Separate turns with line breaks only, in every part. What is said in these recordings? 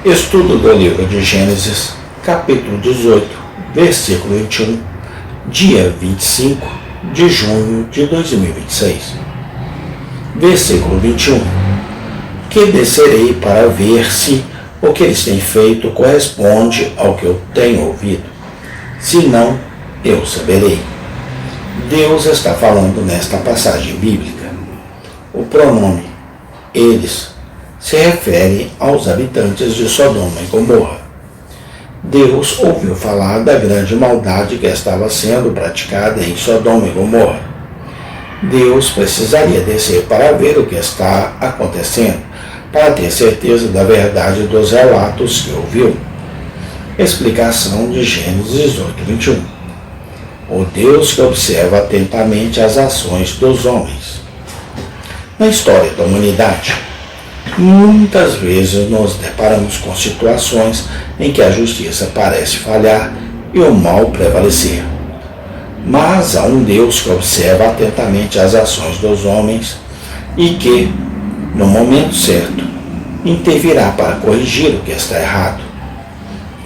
Estudo do livro de Gênesis, capítulo 18, versículo 21, dia 25 de junho de 2026. Versículo 21. Que descerei para ver se o que eles têm feito corresponde ao que eu tenho ouvido. Se não, eu saberei. Deus está falando nesta passagem bíblica. O pronome eles se refere aos habitantes de Sodoma e Gomorra. Deus ouviu falar da grande maldade que estava sendo praticada em Sodoma e Gomorra. Deus precisaria descer para ver o que está acontecendo, para ter certeza da verdade dos relatos que ouviu. Explicação de Gênesis 18, 21. O Deus que observa atentamente as ações dos homens. Na história da humanidade, muitas vezes nos deparamos com situações em que a justiça parece falhar e o mal prevalecer. Mas há um Deus que observa atentamente as ações dos homens e que, no momento certo, intervirá para corrigir o que está errado.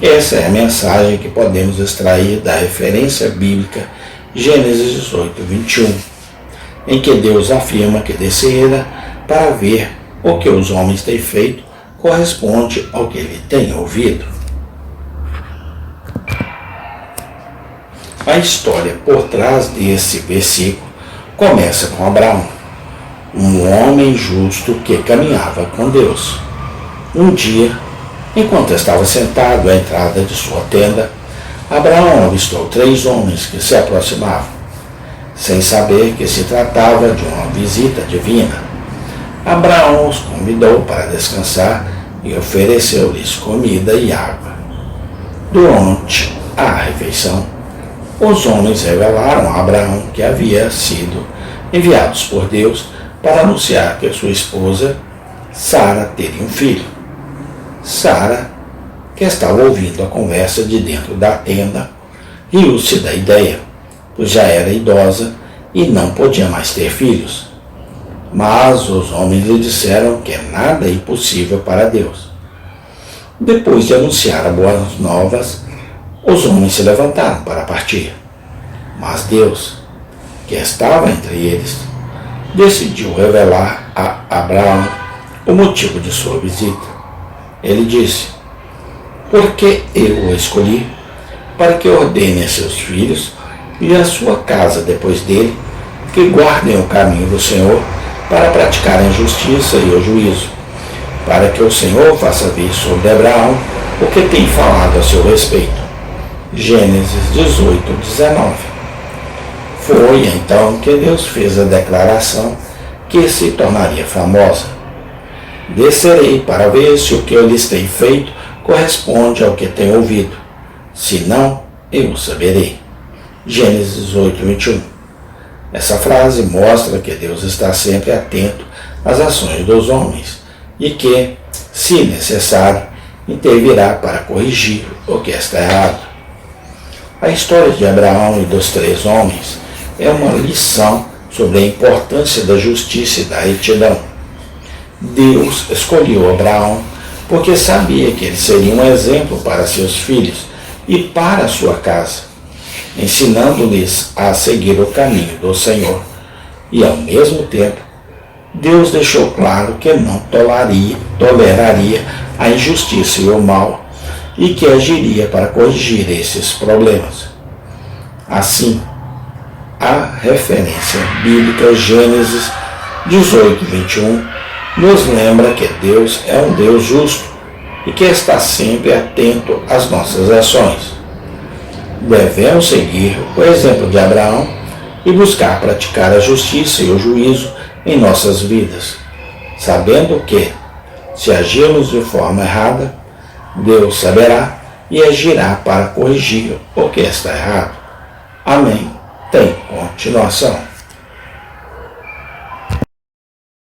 Essa é a mensagem que podemos extrair da referência bíblica Gênesis 18, 21, em que Deus afirma que descerá para ver o que os homens têm feito corresponde ao que ele tem ouvido. A história por trás desse versículo começa com Abraão, um homem justo que caminhava com Deus. Um dia, enquanto estava sentado à entrada de sua tenda, Abraão avistou 3 homens que se aproximavam, sem saber que se tratava de uma visita divina. Abraão os convidou para descansar e ofereceu-lhes comida e água. Durante a refeição, os homens revelaram a Abraão que havia sido enviados por Deus para anunciar que sua esposa, Sara, teria um filho. Sara, que estava ouvindo a conversa de dentro da tenda, riu-se da ideia, pois já era idosa e não podia mais ter filhos. Mas os homens lhe disseram que nada é impossível para Deus. Depois de anunciar as boas novas, os homens se levantaram para partir. Mas Deus, que estava entre eles, decidiu revelar a Abraão o motivo de sua visita. Ele disse: porque eu o escolhi para que ordene a seus filhos e a sua casa depois dele, que guardem o caminho do Senhor para praticarem a justiça e o juízo, para que o Senhor faça vir sobre Abraão o que tem falado a seu respeito. Gênesis 18, 19. Foi então que Deus fez a declaração que se tornaria famosa. Descerei para ver se o que eles têm feito corresponde ao que têm ouvido. Se não, eu saberei. Gênesis 8, 21. Essa frase mostra que Deus está sempre atento às ações dos homens e que, se necessário, intervirá para corrigir o que está errado. A história de Abraão e dos 3 homens é uma lição sobre a importância da justiça e da retidão. Deus escolheu Abraão porque sabia que ele seria um exemplo para seus filhos e para sua casa, ensinando-lhes a seguir o caminho do Senhor. E, ao mesmo tempo, Deus deixou claro que não toleraria a injustiça e o mal e que agiria para corrigir esses problemas. Assim, a referência bíblica Gênesis 18, 21 nos lembra que Deus é um Deus justo e que está sempre atento às nossas ações. Devemos seguir o exemplo de Abraão e buscar praticar a justiça e o juízo em nossas vidas, sabendo que, se agirmos de forma errada, Deus saberá e agirá para corrigir o que está errado. Amém. Tem continuação.